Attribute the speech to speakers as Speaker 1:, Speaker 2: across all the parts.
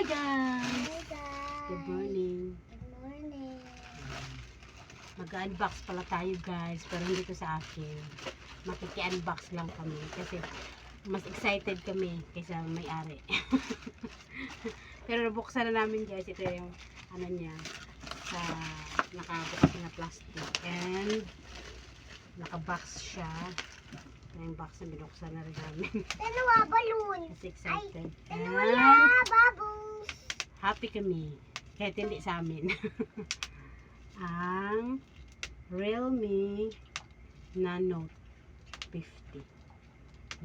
Speaker 1: Hi guys!
Speaker 2: Hi guys!
Speaker 1: Good morning.
Speaker 2: Good morning.
Speaker 1: Mag-unbox pala tayo guys, pero hindi ko sa akin. Makiki-unbox lang kami kasi mas excited kami kaysa may-ari. Pero nabuksan na namin guys, ito yung ano niya, sa nakabukas na plastic and naka-box siya. Yung box na binuksan na rin namin.
Speaker 2: Dalawa balloon.
Speaker 1: Kasi excited.
Speaker 2: Dalawa
Speaker 1: And
Speaker 2: bubbles.
Speaker 1: happy kami. Kahit hindi sa amin. Ang Realme Nano 50.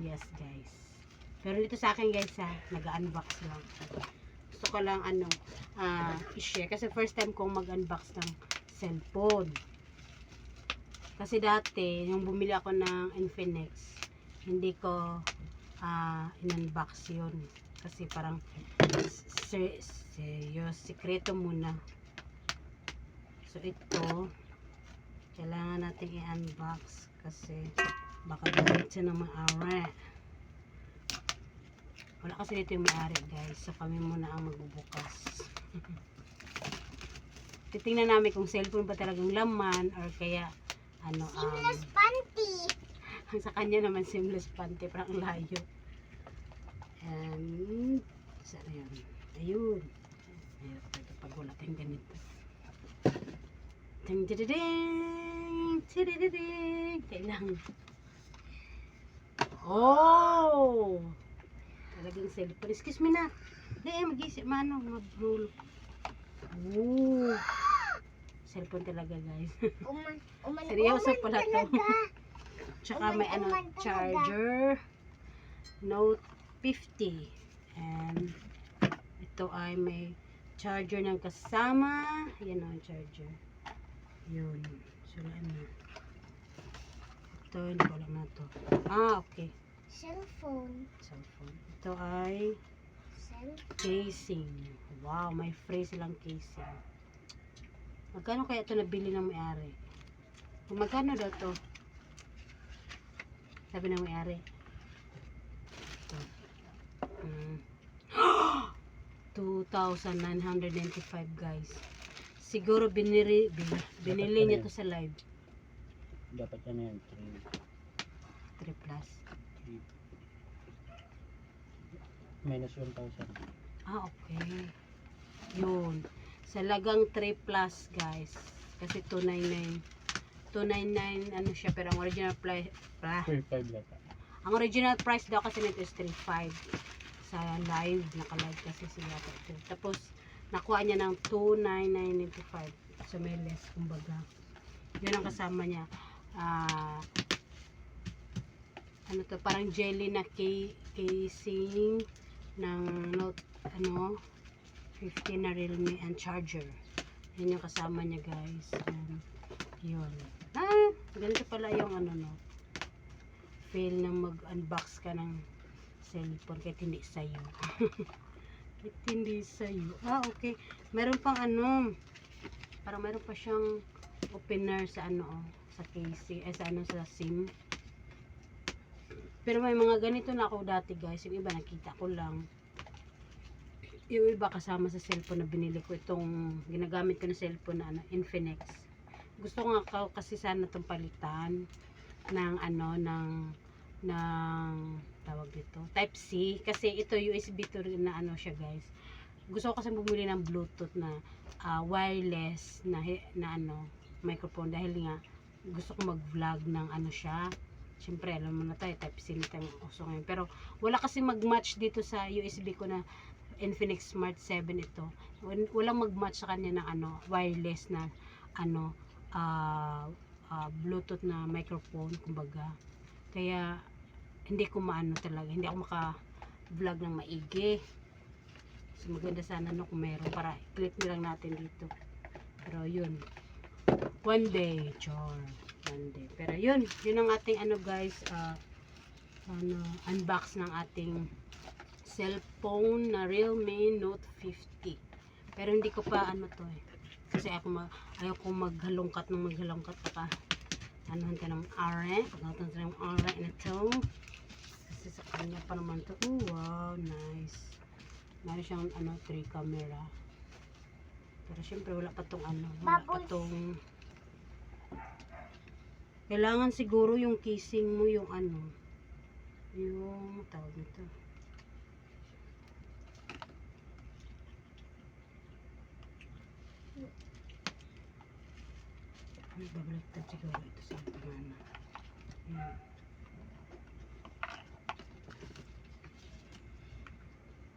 Speaker 1: Yes guys. Pero dito sa akin guys ha, nag-unbox lang. Gusto ko lang i-share. Kasi first time kong mag-unbox ng cellphone. Kasi dati, yung bumili ako ng Infinix, hindi ko in-unbox yun. Kasi parang sikreto muna. So ito, kailangan natin i-unbox kasi baka gamit siya ng may-ari. Wala kasi dito yung may-ari guys. So kami muna ang magbubukas. Titingnan namin kung cellphone ba talagang laman or kaya
Speaker 2: Seamless panty.
Speaker 1: sa kanya naman seamless panty, parang layo. And saan yun? Ayun. Ayun, pag wala tayong ganito. Ting tididing! Tididing! Kailangan. Oh! Talagang cellphone. Excuse me na. Hindi, mag-isip mag-roll. Oh! Cellphone talaga guys. Seryoso pala to. Tsaka may charger. Note 50. And ito ay may charger ng kasama. Yan ang charger. Yun. Sulaan na. Ito, hindi ko lang na to. Okay.
Speaker 2: Cellphone.
Speaker 1: Cellphone. Ito ay casing. Wow, may free silang casing. Magkano kaya ito nabili ng may-ari? Magkano daw to? Sabi ng may-ari. Ito. 2,995 guys. Siguro binili niya to sa live.
Speaker 3: Dapat ano yan?
Speaker 1: 3 plus.
Speaker 3: Minus 1,000.
Speaker 1: Okay. Yun. Sa lagang 3 plus guys. Kasi 299. 299 ano siya, pero ang original price
Speaker 3: 3,500 lata.
Speaker 1: ang original price daw kasi nito is 3,500 sa live, naka-live kasi sila ito. Tapos nakuha niya ng 2,995 so may less kumbaga. Yun ang kasama niya. Ano to, parang jelly na casing ng Note 50 na Realme and charger. Yun yung kasama niya guys. Yun. Ganito pala yung feel na mag-unbox ka ng cellphone kahit hindi sa'yo. Kahit hindi sa'yo. Okay. Meron pang parang meron pa siyang opener sa sa casing, sa SIM. Pero may mga ganito na ako dati guys. Yung iba nakita ko lang. Yung iba kasama sa cellphone na binili ko. Itong ginagamit ko na cellphone na Infinix. Gusto ko nga kasi sana itong palitan ng tawag dito, type C. Kasi ito USB to rin na siya guys. Gusto ko kasi bumili ng Bluetooth na wireless na microphone dahil nga gusto ko mag-vlog ng siya. Siyempre alam mo na tayo, type C na tayo uso ngayon. Pero wala kasi mag-match dito sa USB ko na Infinix Smart 7 ito. Walang mag-match sa kanya ng wireless na Bluetooth na microphone kumbaga. Kaya hindi ko talaga, hindi ako maka-vlog ng maigi. So maganda sana kung meron para i-click na lang natin dito. Pero yun, one day. Pero yun ang ating guys, unbox ng ating cellphone na Realme Note 50. Pero hindi ko pa kasi ayaw ko maghalongkat pa. Anuhan ka ng are. Pagkatan sa ng are na ito. Kasi sa kanya pa naman to. Oh, wow, nice. Meron siyang ano, 3 camera. Pero syempre wala pa tong ano, wala pa
Speaker 2: Bubbles.
Speaker 1: tong kailangan siguro yung casing mo yung ano, yung tawag nito. Ay, babaliktad siguro ito sa pangalan. Yan.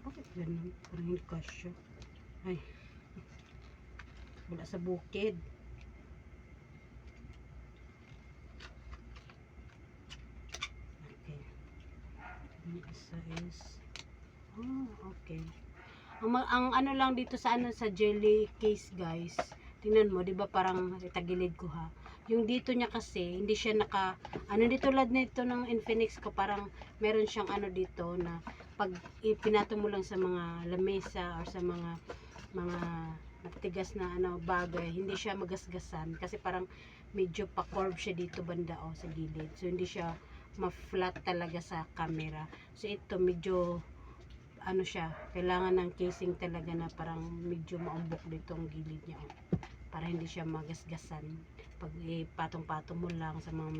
Speaker 1: Bakit ganun? Parang hindi kasya. Ay. Wala sa bukid. Okay. Yung isa is okay. Ang ano lang dito sa ano sa jelly case, guys. Tingnan mo, 'di ba parang tagilid ko ha. Yung dito niya kasi hindi siya naka ano dito tulad nito ng Infinix ko, parang meron siyang ano dito na pag ipinato mo lang sa mga lamesa or sa mga matigas na ano bagay, hindi siya magasgasan kasi parang medyo pa-curve siya dito banda sa gilid. So hindi siya ma-flat talaga sa camera. So ito medyo ano siya, kailangan ng casing talaga na parang medyo maumbok dito ang gilid niya para hindi siya magasgasan pag ipatong-patong mo lang sa mga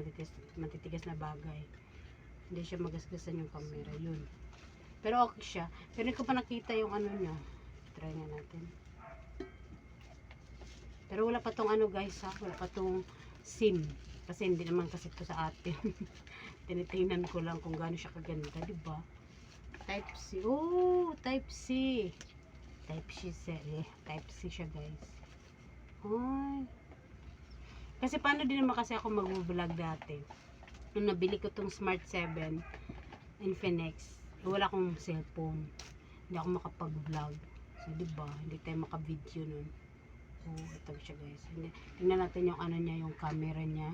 Speaker 1: matitigas na bagay, hindi siya magasgasan yung camera yun. Pero okay siya, pero hindi ko pa nakita yung ano niya. Try nga natin, pero wala pa tong ano guys ha, wala pa tong SIM kasi hindi naman kasi ito sa atin. Tinitingnan ko lang kung gaano siya kaganda, diba? Type C. Oh, Type C. Type C Type C siya, guys. Ay. Kasi paano din naman kasi ako mag-vlog dati. Nung nabili ko tong Smart 7 Infinix, wala akong cellphone. Hindi ako makapag-vlog. So, diba? Hindi tayo maka-video nun. Oh, ito siya, guys. Tingnan natin yung ano niya, yung camera niya.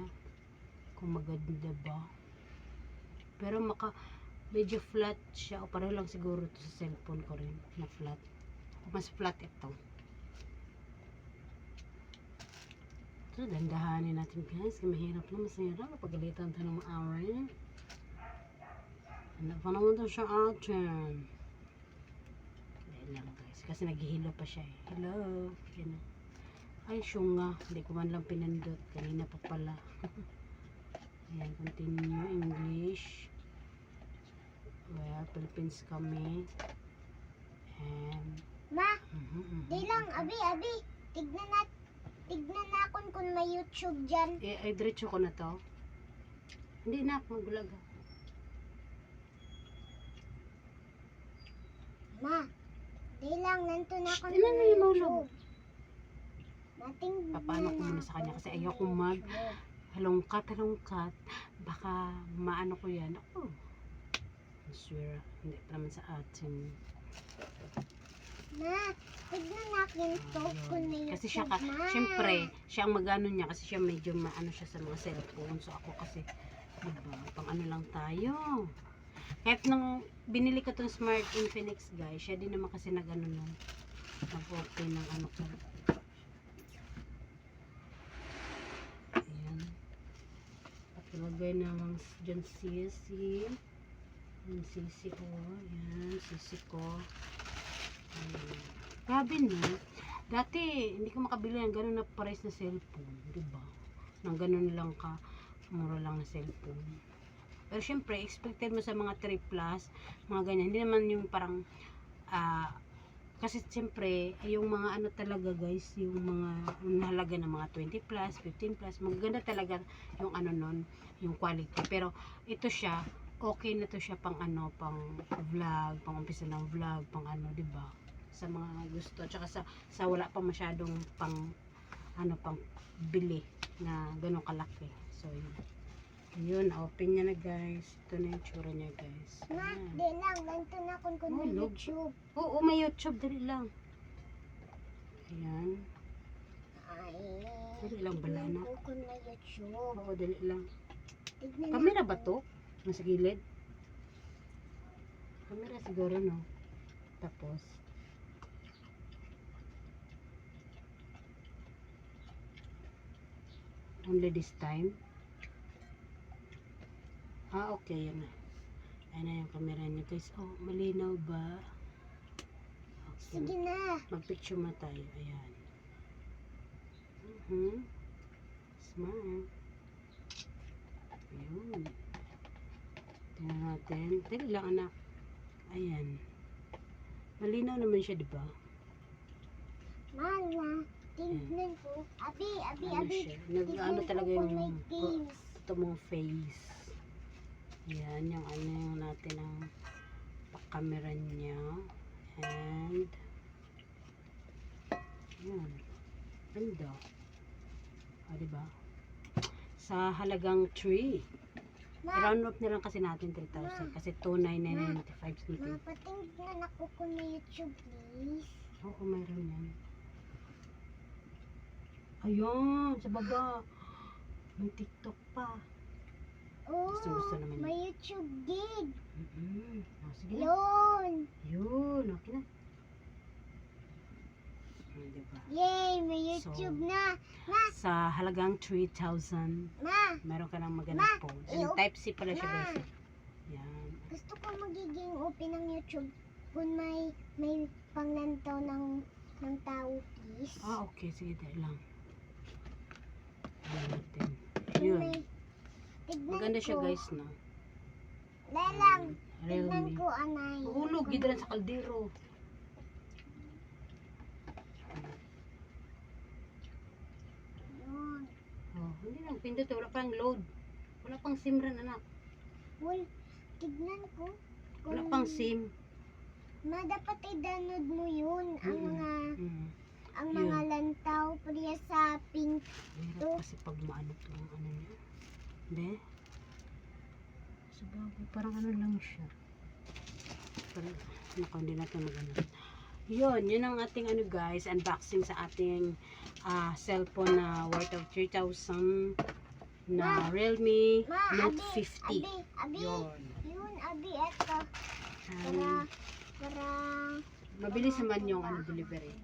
Speaker 1: Kung maganda ba. Pero medyo flat siya o pareho lang siguro to sa cellphone ko rin na flat. Mas flat ito. So dandahanin natin guys, mahirap na, masirap pagalitan tayo ng maaari. Ano pa naman to siya atin. Dahil lang guys, kasi naghihilo pa siya eh. Hello, yan. Ay syunga, hindi ko man lang pinindot kanina pa pala. Ayan, continue English. Well, Philippines kami. And
Speaker 2: Ma, di lang, abi. Tignan na kung may YouTube dyan.
Speaker 1: ay diretso ko na to. Hindi na, magbulag.
Speaker 2: Ma, di lang, nanto na kung
Speaker 1: Ilan na
Speaker 2: may
Speaker 1: yung maulog?
Speaker 2: YouTube. Nating
Speaker 1: Papaano ko muna sa kanya kasi ayaw kong halongkat. Baka maano ko yan. Ako. I swear, hindi pa naman sa atin.
Speaker 2: Ma, tignan natin to kung may
Speaker 1: Kasi siya
Speaker 2: YouTube, Ma.
Speaker 1: syempre, siya ang magano niya kasi siya medyo maano siya sa mga cellphone. So ako kasi, diba, pang ano lang tayo. Kahit nung binili ko tong Smart Infinix guys, siya din naman kasi nag-ano nun. Nag-open ng ano ko. Ayan. At ilagay naman dyan sisi. Yung sisi ko. Ayan, sisi ko. Ayan. Grabe no. Dati, hindi ko makabili ng ganun na price na cellphone. Diba? Nang ganun lang ka. Mura lang na cellphone. Pero syempre, expected mo sa mga 3 plus, mga ganyan. Hindi naman yung parang, kasi syempre, yung mga ano talaga guys, yung mga nahalaga ng mga 20 plus, 15 plus, magaganda talaga yung ano nun, yung quality. Pero ito siya, okay na to siya pang ano, pang vlog, pang umpisa ng vlog, pang ano, diba? Sa mga gusto, tsaka sa wala pa masyadong pang ano, pang bili na ganun kalaki. So, yun, open niya na guys. Ito na yung tsura niya guys.
Speaker 2: Ma,
Speaker 1: Ayan.
Speaker 2: di lang, nanto na kung may
Speaker 1: Log.
Speaker 2: YouTube.
Speaker 1: Oo, may YouTube. Dali lang. Ayan.
Speaker 2: Ay,
Speaker 1: Dali lang
Speaker 2: tignan
Speaker 1: balana.
Speaker 2: ko kung may YouTube.
Speaker 1: Oo, dali lang.
Speaker 2: Tignan
Speaker 1: Kamera
Speaker 2: natin.
Speaker 1: ba to? Nasa gilid? Kamera siguro, no? Tapos, only this time. Okay, yan na. Ayan na yung camera niya guys. Oh, malinaw ba?
Speaker 2: Sige na.
Speaker 1: Mag-picture mo tayo. Ayan. Smile. Ayun. Tingnan natin. Dali lang, anak. Ayan. Malinaw naman siya, di ba?
Speaker 2: Mala, tignan ko. Abi,
Speaker 1: Ano siya? Nag-ano
Speaker 2: tignan
Speaker 1: talaga
Speaker 2: ko kung
Speaker 1: yung
Speaker 2: may games.
Speaker 1: ito mong face. Ayan, yung ano yung natin ang pakamera niya. And ayan. Ganda. Diba? Sa halagang 3.
Speaker 2: Ma,
Speaker 1: I-round up na lang kasi natin 3,000. Kasi 2,995
Speaker 2: ma,
Speaker 1: nito.
Speaker 2: patingnan ako kung may YouTube, please.
Speaker 1: Oo, mayroon yan. Ayun, sa baba. May TikTok pa.
Speaker 2: Oh,
Speaker 1: Gusto naman
Speaker 2: may YouTube gig.
Speaker 1: Sige na.
Speaker 2: Yun.
Speaker 1: Yun, okay na. Diba?
Speaker 2: Yay, may YouTube na. Ma,
Speaker 1: Sa halagang 3,000,
Speaker 2: ma,
Speaker 1: meron ka ng magandang
Speaker 2: Ma,
Speaker 1: phone. And
Speaker 2: iyo-
Speaker 1: type C pala siya,
Speaker 2: Ma.
Speaker 1: guys. Yan.
Speaker 2: gusto ko magiging open ng YouTube kung may panglantaw ng tao, please.
Speaker 1: Okay. Sige, dahil lang. Ayan natin.
Speaker 2: Kung
Speaker 1: Yun.
Speaker 2: may, tignan
Speaker 1: Maganda siya,
Speaker 2: ko.
Speaker 1: guys, no?
Speaker 2: Dahil lang, tignan
Speaker 1: Realme.
Speaker 2: ko, anay.
Speaker 1: Hulog, gidran sa kaldero.
Speaker 2: Yun.
Speaker 1: Oh, hindi lang pindot. Wala pang load. Wala pang SIM rin, anak.
Speaker 2: Well, tignan ko.
Speaker 1: Wala pang SIM.
Speaker 2: Ma, dapat i-download mo yun. Ang mga,
Speaker 1: Mm.
Speaker 2: ang
Speaker 1: Yun.
Speaker 2: mga lantaw, priya sa pink.
Speaker 1: Mahirap kasi pag maano to ang ano niya. Hindi. Sa bagay, parang ano lang siya. Parang, naku, hindi natin magano. Yun ang ating ano guys, unboxing sa ating cellphone na worth of 3,000 na Realme
Speaker 2: Ma,
Speaker 1: Note
Speaker 2: abi,
Speaker 1: 50.
Speaker 2: abi,
Speaker 1: Yun.
Speaker 2: yun, abi, eto.
Speaker 1: Um,
Speaker 2: Para,
Speaker 1: mabilis naman yung ano, delivery.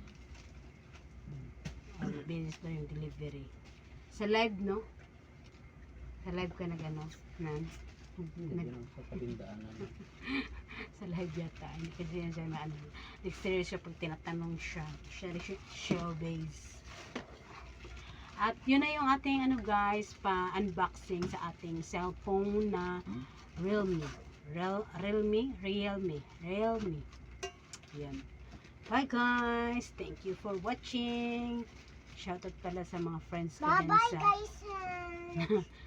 Speaker 1: Mabilis na yung delivery. Sa live, no? Sa live ka nag-ano?
Speaker 3: Hindi lang sa tabindaanan.
Speaker 1: Sa live yata. Hindi kasi yan siya na ano. Exterior siya pag tinatanong siya. Showbase. At yun na yung ating ano guys, pa-unboxing sa ating cellphone na Realme. Realme. Yan. Bye guys. Thank you for watching. Shoutout pala sa mga friends ko dyan
Speaker 2: bye-bye,
Speaker 1: sa,
Speaker 2: guys.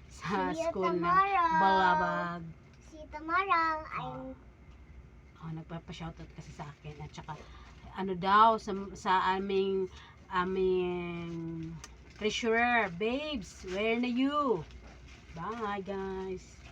Speaker 1: sa
Speaker 2: See you
Speaker 1: school na
Speaker 2: tomorrow.
Speaker 1: Balabag.
Speaker 2: See you tomorrow. I'm
Speaker 1: Nagpapa-shoutout kasi sa akin at saka ano daw sa aming treasurer babes, where na you? Bye guys.